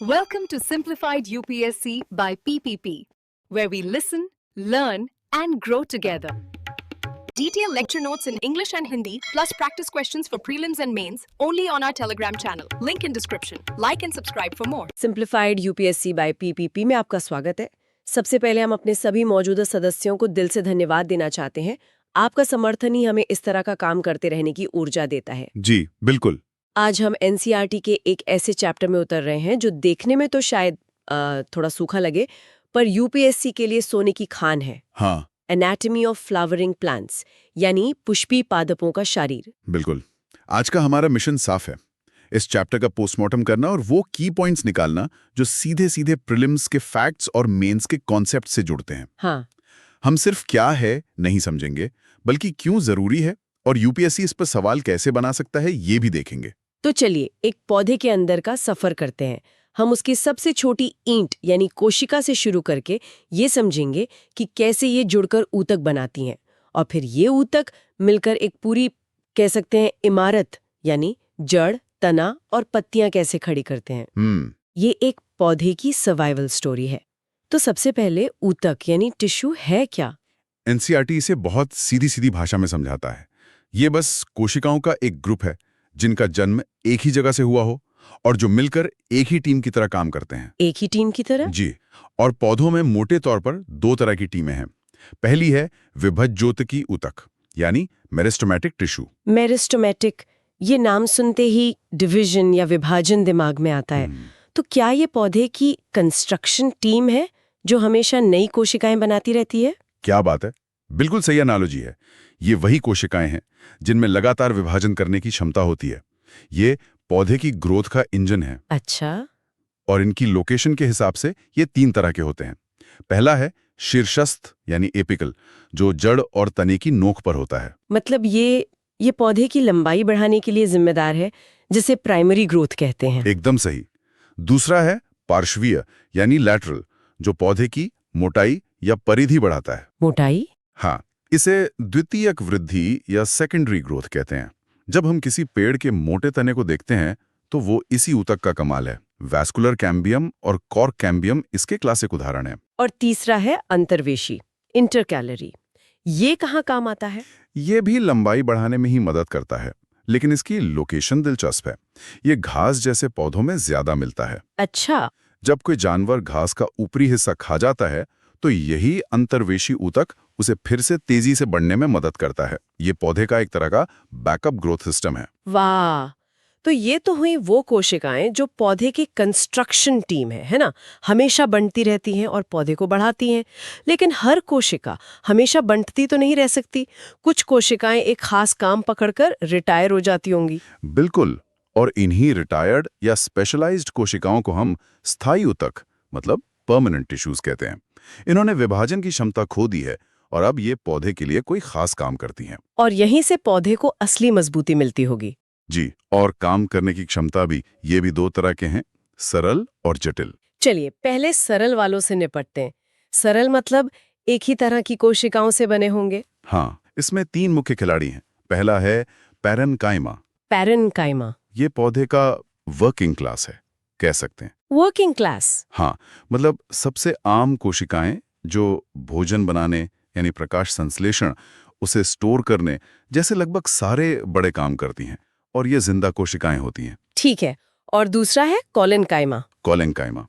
Welcome to Simplified UPSC by PPP, where we listen, learn, and grow together. Detailed lecture notes in English and Hindi, plus practice questions for prelims and mains, only on our Telegram channel. Link in description. Like and subscribe for more. Simplified UPSC by PPP में आपका स्वागत है। सबसे पहले हम अपने सभी मौजूदा सदस्यों को दिल से धन्यवाद देना चाहते हैं। आपका समर्थन ही हमें इस तरह का काम करते रहने की ऊर्जा देता है। जी बिल्कुल। आज हम एनसीईआरटी के एक ऐसे चैप्टर में उतर रहे हैं जो देखने में तो शायद थोड़ा सूखा लगे, पर यूपीएससी के लिए सोने की खान है। हाँ, एनाटॉमी ऑफ फ्लावरिंग प्लांट्स, यानी पुष्पी पादपों का शरीर। बिल्कुल। आज का हमारा मिशन साफ है, इस चैप्टर का पोस्टमार्टम करना और वो की पॉइंट्स निकालना जो सीधे सीधे प्रीलिम्स के फैक्ट्स और मेंस के कॉन्सेप्ट से जुड़ते हैं। हाँ, हम सिर्फ क्या है नहीं समझेंगे, बल्कि क्यों जरूरी है और यूपीएससी इस पर सवाल कैसे बना सकता है ये भी देखेंगे। तो चलिए एक पौधे के अंदर का सफर करते हैं। हम उसकी सबसे छोटी ईंट यानी कोशिका से शुरू करके ये समझेंगे कि कैसे ये जुड़कर ऊतक बनाती हैं, और फिर ये ऊतक मिलकर एक पूरी कह सकते हैं इमारत यानी जड़, तना और पत्तियां कैसे खड़ी करते हैं। ये एक पौधे की सर्वाइवल स्टोरी है। तो सबसे पहले ऊतक यानी टिश्यू है क्या? एनसीईआरटी इसे बहुत सीधी सीधी भाषा में समझाता है। ये बस कोशिकाओं का एक ग्रुप है जिनका जन्म एक ही जगह से हुआ हो और जो मिलकर एक ही टीम की तरह काम करते हैं। एक ही टीम की तरह? जी। और पौधों में मोटे तौर पर दो तरह की टीमें हैं। पहली है विभज्योतकी ऊतक यानी मेरिस्टेमेटिक टिश्यू। मेरिस्टेमेटिक, ये नाम सुनते ही डिवीजन या विभाजन दिमाग में आता है। तो क्या ये पौधे की कंस्ट्रक्शन टीम है जो हमेशा नई कोशिकाएं बनाती रहती है? क्या बात है, बिल्कुल सही एनालॉजी है। ये वही कोशिकाएं हैं जिनमें लगातार विभाजन करने की क्षमता होती है। ये पौधे की ग्रोथ का इंजन है। अच्छा। और इनकी लोकेशन के हिसाब से ये तीन तरह के होते हैं। पहला है शीर्षस्थ यानी एपिकल, जो जड़ और तने की नोक पर होता है। मतलब ये पौधे की लंबाई बढ़ाने के लिए जिम्मेदार है, जिसे प्राइमरी ग्रोथ कहते हैं। एकदम सही। दूसरा है पार्श्वीय यानी लैटरल, जो पौधे की मोटाई या परिधि बढ़ाता है। मोटाई? हाँ, इसे द्वितीयक वृद्धि या सेकेंडरी ग्रोथ कहते हैं। जब हम किसी पेड़ के मोटे तने को देखते हैं तो वो इसी ऊतक का कमाल है। वैस्कुलर कैम्बियम और कॉर्क कैम्बियम इसके क्लासिक उदाहरण है। और तीसरा है अंतर्वेशी, इंटरकैलरी। ये कहाँ काम आता है? ये भी लंबाई बढ़ाने में ही मदद करता है, लेकिन इसकी लोकेशन दिलचस्प है। ये घास जैसे पौधों में ज्यादा मिलता है। अच्छा। जब कोई जानवर घास का ऊपरी हिस्सा खा जाता है तो यही अंतर्वेशी ऊतक उसे फिर से तेजी से बढ़ने में मदद करता है। ये पौधे का एक तरह का बैकअप ग्रोथ सिस्टम है। वाह, तो ये तो हुई वो कोशिकाएं जो पौधे की कंस्ट्रक्शन टीम है ना? हमेशा बढ़ती रहती हैं और पौधे को बढ़ाती हैं। लेकिन हर कोशिका हमेशा बढ़ती तो नहीं रह सकती। कुछ कोशिकाएं एक खास काम पकड़कर रिटायर हो जाती होंगी। बिल्कुल। और इन्हीं रिटायर्ड या स्पेशलाइज्ड कोशिकाओं को हम स्थायी ऊतक मतलब परमानेंट टिश्यूज कहते हैं। इन्होंने विभाजन की क्षमता खो दी है और अब ये पौधे के लिए कोई खास काम करती हैं। और यहीं से पौधे को असली मजबूती मिलती होगी। जी, और काम करने की क्षमता भी, ये भी दो तरह के हैं, सरल और जटिल। चलिए पहले सरल वालों से निपटते हैं। सरल मतलब एक ही तरह की कोशिकाओं से बने होंगे। हाँ, इसमें तीन मुख्य खिलाड़ी हैं। पहला है पैरेन्काइमा। पैरेन्काइमा, ये पौधे का वर्किंग क्लास है, कह सकते हैं। Working class? हाँ, मतलब सबसे आम कोशिकाएं जो भोजन बनाने यानी प्रकाश संश्लेषण, उसे स्टोर करने जैसे लगभग सारे बड़े काम करती हैं, और ये जिंदा कोशिकाएं होती हैं। ठीक है। और दूसरा है कोलेनकाइमा। कोलेनकाइमा,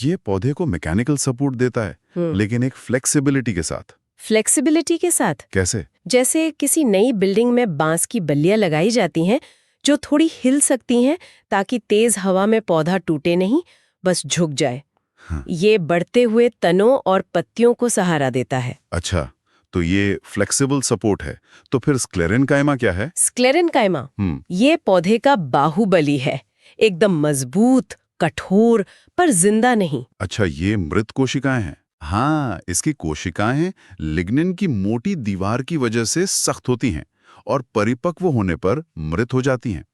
ये पौधे को मैकेनिकल सपोर्ट देता है, लेकिन एक फ्लेक्सिबिलिटी के साथ। फ्लेक्सिबिलिटी के साथ? कैसे? जैसे किसी नई बिल्डिंग में बांस की बल्लियां लगाई जाती हैं जो थोड़ी हिल सकती हैं ताकि तेज हवा में पौधा टूटे नहीं, बस झुक जाए। हाँ। ये बढ़ते हुए तनों और पत्तियों को सहारा देता है। अच्छा, तो ये फ्लेक्सिबल सपोर्ट है। तो फिर स्क्लेरेन्काइमा क्या है? स्क्लेरेन्काइमा ये पौधे का बाहुबली है, एकदम मजबूत, कठोर, पर जिंदा नहीं। अच्छा, ये मृत कोशिकाएं हैं। हाँ, इसकी कोशिकाएं लिग्निन की मोटी दीवार की वजह से सख्त होती हैं और परिपक्व होने पर मृत हो जाती हैं।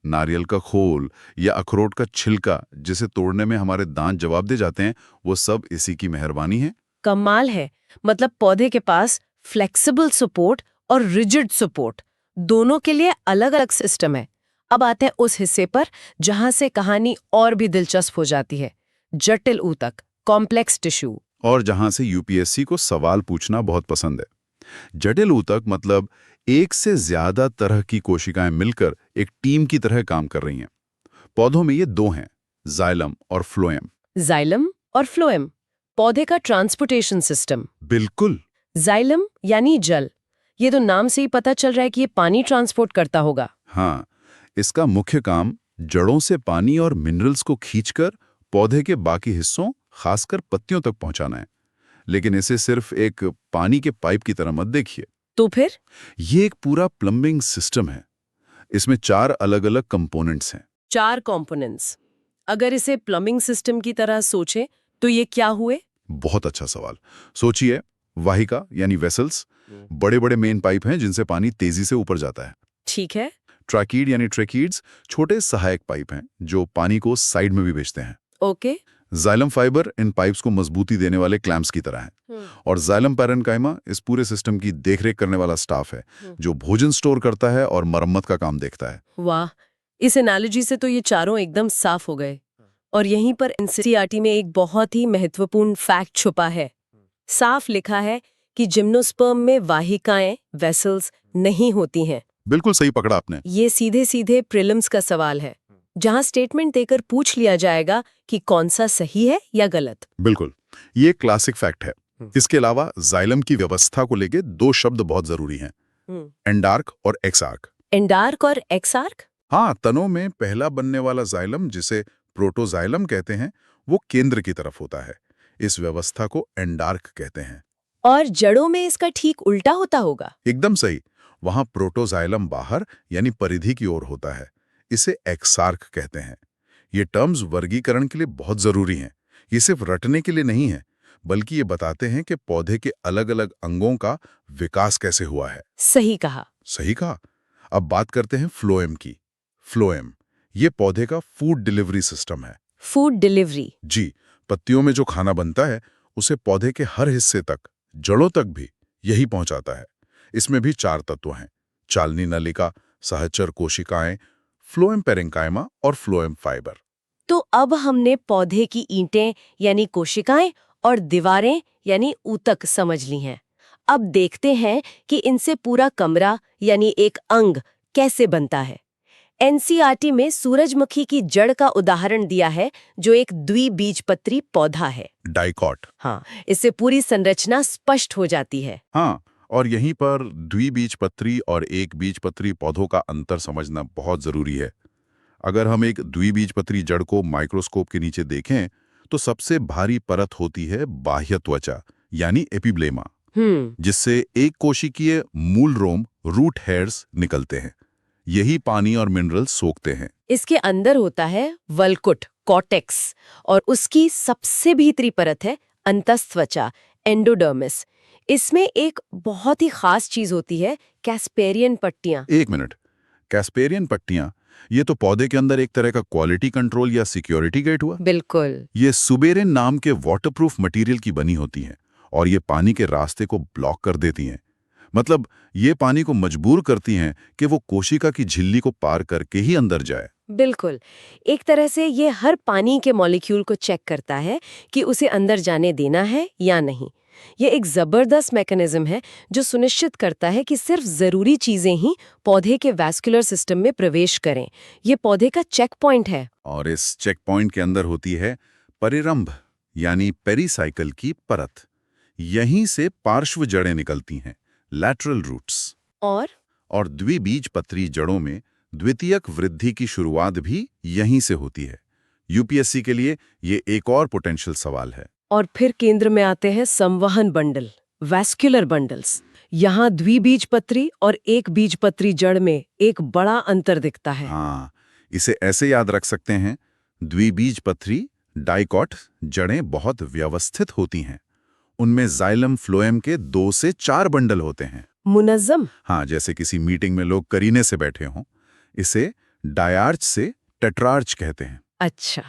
नारियल का खोल या अखरोट का छिलका जिसे तोड़ने में हमारे दांत जवाब दे जाते हैं, वो सब इसी की मेहरबानी है। कमाल है। मतलब पौधे के पास फ्लेक्सिबल सपोर्ट और रिजिड सपोर्ट दोनों के लिए अलग अलग सिस्टम है। अब आते हैं उस हिस्से पर जहां से कहानी और भी दिलचस्प हो जाती है। जटिल ऊतक, कॉम्प्लेक्स टिश्यू। और जहां से यूपीएससी को सवाल पूछना बहुत पसंद है। जटिल ऊतक मतलब एक से ज्यादा तरह की कोशिकाएं मिलकर एक टीम की तरह काम कर रही हैं। पौधों में ये दो हैं, जाइलम और फ्लोएम। जाइलम और फ्लोएम, पौधे का ट्रांसपोर्टेशन सिस्टम। बिल्कुल। जाइलम यानी जल, ये तो नाम से ही पता चल रहा है कि ये पानी ट्रांसपोर्ट करता होगा। हाँ, इसका मुख्य काम जड़ों से पानी और मिनरल्स को खींचकर पौधे के बाकी हिस्सों, खासकर पत्तियों तक पहुंचाना है। लेकिन इसे सिर्फ एक पानी के पाइप की तरह मत देखिए। तो फिर? ये एक पूरा प्लम्बिंग सिस्टम है। इसमें 4 अलग-अलग कंपोनेंट्स हैं। 4 कंपोनेंट्स। अगर इसे प्लम्बिंग सिस्टम की तरह सोचें तो ये क्या हुए? बहुत अच्छा सवाल। सोचिए, वाहिका यानी वेसल्स, बड़े-बड़े मेन पाइप हैं जिनसे पानी तेजी से ऊपर जाता है। ठीक है। ट्रैकीड यानी ट्रेकीड्स, छोटे सहायक पाइप हैं जो पानी को साइड में भी भेजते हैं। Okay. Xylem fibre in pipes को मजबूती देने वाले क्लैंप्स की तरह है। और जाइलम पैरेन्काइमा इस पूरे सिस्टम की देखरेख करने वाला स्टाफ है जो भोजन स्टोर करता है और मरम्मत का काम देखता है। वाह, इस एनालॉजी से तो ये चारों एकदम साफ हो गए। और यहीं पर एनसीईआरटी में एक बहुत ही महत्वपूर्ण फैक्ट छुपा है। साफ लिखा है कि जिम्नोस्पर्म में वाहिकाएं, वेसल्स नहीं होती हैं। बिल्कुल सही पकड़ा आपने। ये सीधे सीधे प्रीलिम्स का सवाल है, जहां स्टेटमेंट देकर पूछ लिया जाएगा कि कौन सा सही है या गलत। बिल्कुल, ये क्लासिक फैक्ट है। इसके अलावा जाइलम की व्यवस्था को लेके 2 शब्द बहुत जरूरी हैं, एंडार्क और एक्सार्क। एंडार्क और एक्सार्क? हाँ, तनों में पहला बनने वाला जाइलम, जिसे प्रोटोजाइलम कहते हैं, वो केंद्र की तरफ होता है। इस व्यवस्था को एंडार्क कहते हैं। और जड़ों में इसका ठीक उल्टा होता होगा। एकदम सही। वहां प्रोटोजाइलम बाहर यानी परिधि की ओर होता है। इसे एक्सार्क कहते हैं। ये टर्म्स वर्गीकरण के लिए बहुत जरूरी हैं। ये सिर्फ रटने के लिए नहीं है, बल्कि ये बताते हैं कि पौधे के अलग-अलग अंगों का विकास कैसे हुआ है। सही कहा। सही कहा। अब बात करते हैं फ्लोएम की। फ्लोएम, ये पौधे का फूड डिलीवरी सिस्टम है। Food delivery? जी, पत्तियों में जो खाना बनता है उसे पौधे के हर हिस्से तक, जड़ों तक भी यही पहुंचाता है। इसमें भी 4 तत्व हैं, चालनी नलिका, सहचर कोशिकाएं, फ्लोएम पैरेन्काइमा और फ्लोएम फाइबर। तो अब हमने पौधे की ईंटें यानी कोशिकाएं और दीवारें यानी ऊतक समझ ली हैं। अब देखते हैं कि इनसे पूरा कमरा यानी एक अंग कैसे बनता है। एनसीईआरटी में सूरजमुखी की जड़ का उदाहरण दिया है, जो एक द्विबीजपत्री पौधा है। डाइकॉट। हाँ, इससे पूरी संरचना स्पष्ट हो जाती है। हाँ, और यहीं पर द्विबीजपत्री और एक बीजपत्री पौधों का अंतर समझना बहुत जरूरी है। अगर हम एक द्विबीजपत्री जड़ को माइक्रोस्कोप के नीचे देखें तो सबसे भारी परत होती है बाह्य त्वचा यानी एपिब्लेमा, जिससे एक कोशिकीय मूल रोम, रूट हेयर्स निकलते हैं। यही पानी और मिनरल सोखते हैं। इसके अंदर होता है वल्कुट, कॉर्टेक्स, और उसकी सबसे भीतरी परत है अंतस्त्वचा, एंडोडर्मिस। इसमें एक बहुत ही खास चीज होती है, कैस्पेरियन पट्टियां। 1 मिनट, कैस्पेरियन पट्टियां, ये तो पौधे के अंदर एक तरह का क्वालिटी कंट्रोल या सिक्योरिटी गेट हुआ। बिल्कुल। ये सुबेरिन नाम के वाटरप्रूफ मटेरियल की बनी होती हैं और ये पानी के रास्ते को ब्लॉक कर देती हैं। मतलब ये पानी को मजबूर करती हैं कि वो कोशिका की झिल्ली को पार करके ही अंदर जाए। बिल्कुल, एक तरह से ये हर पानी के मॉलिक्यूल को चेक करता है कि उसे अंदर जाने देना है या नहीं। ये एक जबरदस्त मैकेनिज्म है जो सुनिश्चित करता है कि सिर्फ जरूरी चीजें ही पौधे के वैस्कुलर सिस्टम में प्रवेश करें। ये पौधे का चेक पॉइंट है। और इस चेक पॉइंट के अंदर होती है परिरंभ यानी पेरीसाइकिल की परत। यहीं से पार्श्व जड़ें निकलती हैं, लैटरल रूट्स। और द्विबीजपत्री जड़ों में द्वितीयक वृद्धि की शुरुआत भी यहीं से होती है। यूपीएससी के लिए ये एक और पोटेंशियल सवाल है। और फिर केंद्र में आते हैं संवहन बंडल, वैस्कुलर बंडल्स। यहाँ द्विबीजपत्री और एक बीजपत्री जड़ में एक बड़ा अंतर दिखता है। हाँ, इसे ऐसे याद रख सकते हैं, द्विबीजपत्री डाइकॉट जड़ें बहुत व्यवस्थित होती हैं। उनमें जाइलम फ्लोएम के 2 से 4 बंडल होते हैं। मुनज़्ज़म। हाँ, जैसे किसी मीटिंग में लोग करीने से बैठे हों। इसे डायार्च से टेट्रार्च कहते हैं। अच्छा।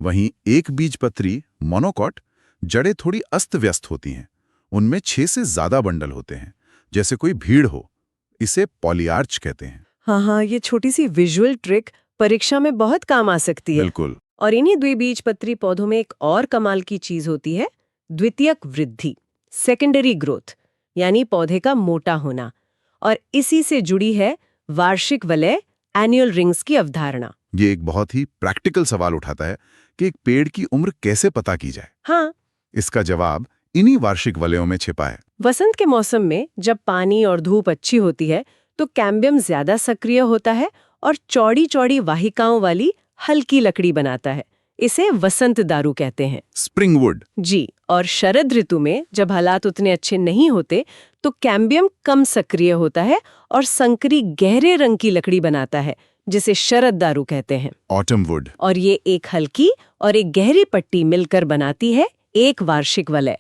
वहीं एक बीजपत्री मोनोकॉट जड़ें थोड़ी अस्त व्यस्त होती हैं। उनमें 6 से ज्यादा बंडल होते हैं, जैसे कोई भीड़ हो। इसे पॉलीआर्च कहते हैं। हाँ, ये छोटी सी विजुअल ट्रिक परीक्षा में बहुत काम आ सकती है। बिल्कुल। और इन्हीं द्विबीजपत्री पौधों में एक और कमाल की चीज होती है द्वितीयक वृद्धि, सेकेंडरी ग्रोथ, यानी पौधे का मोटा होना। और इसी से जुड़ी है वार्षिक वलय, एनुअल रिंग्स की अवधारणा। ये एक बहुत ही प्रैक्टिकल सवाल उठाता है कि एक पेड़ की उम्र कैसे पता की जाए। हाँ, इसका जवाब इन्हीं वार्षिक वलयों में छिपा है। वसंत के मौसम में जब पानी और धूप अच्छी होती है तो कैम्बियम ज्यादा सक्रिय होता है और चौड़ी चौड़ी वाहिकाओं वाली हल्की लकड़ी बनाता है। इसे वसंत दारू कहते हैं। Spring would. जी, और शरद ऋतु में जब हालात उतने अच्छे नहीं होते तो कैम्बियम कम सक्रिय होता है और संकरी गहरे रंग की लकड़ी बनाता है, जिसे शरद दारू कहते हैं। Autumn would. और ये एक हल्की और एक गहरी पट्टी मिलकर बनाती है एक वार्षिक वलय।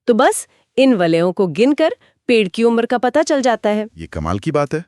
तो बस इन वलयों को गिनकर पेड़ की उम्र का पता चल जाता है। ये कमाल की बात है।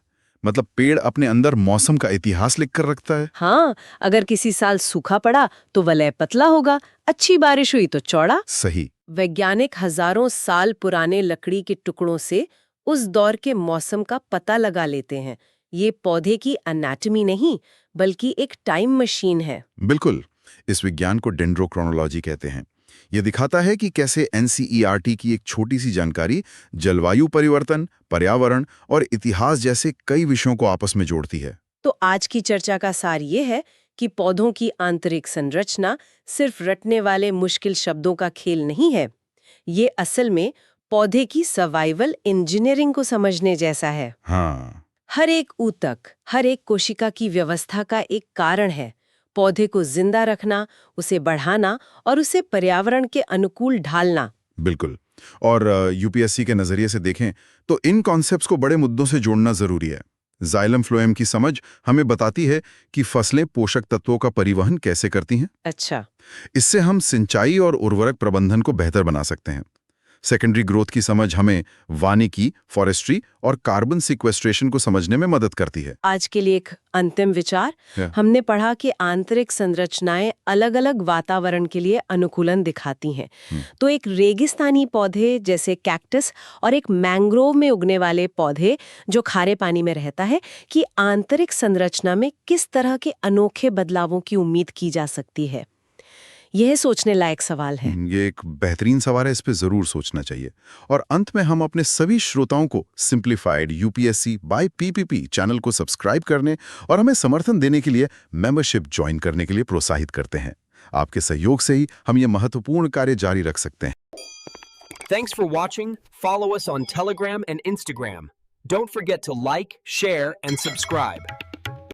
मतलब पेड़ अपने अंदर मौसम का इतिहास लिखकर रखता है। हाँ, अगर किसी साल सूखा पड़ा तो वलय पतला होगा, अच्छी बारिश हुई तो चौड़ा। सही। वैज्ञानिक हजारों साल पुराने लकड़ी के टुकड़ों से उस दौर के मौसम का पता लगा लेते हैं। ये पौधे की एनाटॉमी नहीं, बल्कि एक टाइम मशीन है। बिल्कुल। इस विज्ञान को डेंड्रोक्रोनोलॉजी कहते हैं। ये दिखाता है कि कैसे एनसीईआरटी की एक छोटी सी जानकारी जलवायु परिवर्तन, पर्यावरण और इतिहास जैसे कई विषयों को आपस में जोड़ती है। तो आज की चर्चा का सार ये है कि पौधों की आंतरिक संरचना सिर्फ रटने वाले मुश्किल शब्दों का खेल नहीं है। ये असल में पौधे की सर्वाइवल इंजीनियरिंग को समझने जैसा है। हाँ। हर एक ऊतक, हर एक कोशिका की व्यवस्था का एक कारण है। पौधे को जिंदा रखना, उसे बढ़ाना और उसे पर्यावरण के अनुकूल ढालना। बिल्कुल। और यूपीएससी के नजरिए से देखें तो इन कॉन्सेप्ट्स को बड़े मुद्दों से जोड़ना जरूरी है। जाइलम फ्लोएम की समझ हमें बताती है कि फसलें पोषक तत्वों का परिवहन कैसे करती हैं। अच्छा। इससे हम सिंचाई और उर्वरक प्रबंधन को बेहतर बना सकते हैं। सेकेंडरी ग्रोथ की समझ हमें वानिकी, फॉरेस्ट्री और कार्बन सिक्वेस्ट्रेशन को समझने में मदद करती है। आज के लिए एक अंतिम विचार। हमने पढ़ा कि आंतरिक संरचनाएं अलग-अलग वातावरण के लिए अनुकूलन दिखाती हैं। तो एक रेगिस्तानी पौधे जैसे कैक्टस और एक मैंग्रोव में उगने वाले पौधे जो खारे पानी में रहता है कि आंतरिक संरचना में किस तरह के अनोखे बदलावों की उम्मीद की जा सकती है। यह सोचने लायक सवाल है। ये एक बेहतरीन सवाल है, इस पे जरूर सोचना चाहिए। और अंत में हम अपने सभी श्रोताओं को simplified UPSC by PPP channel को सब्सक्राइब करने और हमें समर्थन देने के लिए मेंबरशिप ज्वाइन करने के लिए प्रोत्साहित करते हैं। आपके सहयोग से ही हम ये महत्वपूर्ण कार्य जारी रख सकते हैं। Thanks for watching. Follow us on Telegram and Instagram. Don't forget to like, share, and subscribe.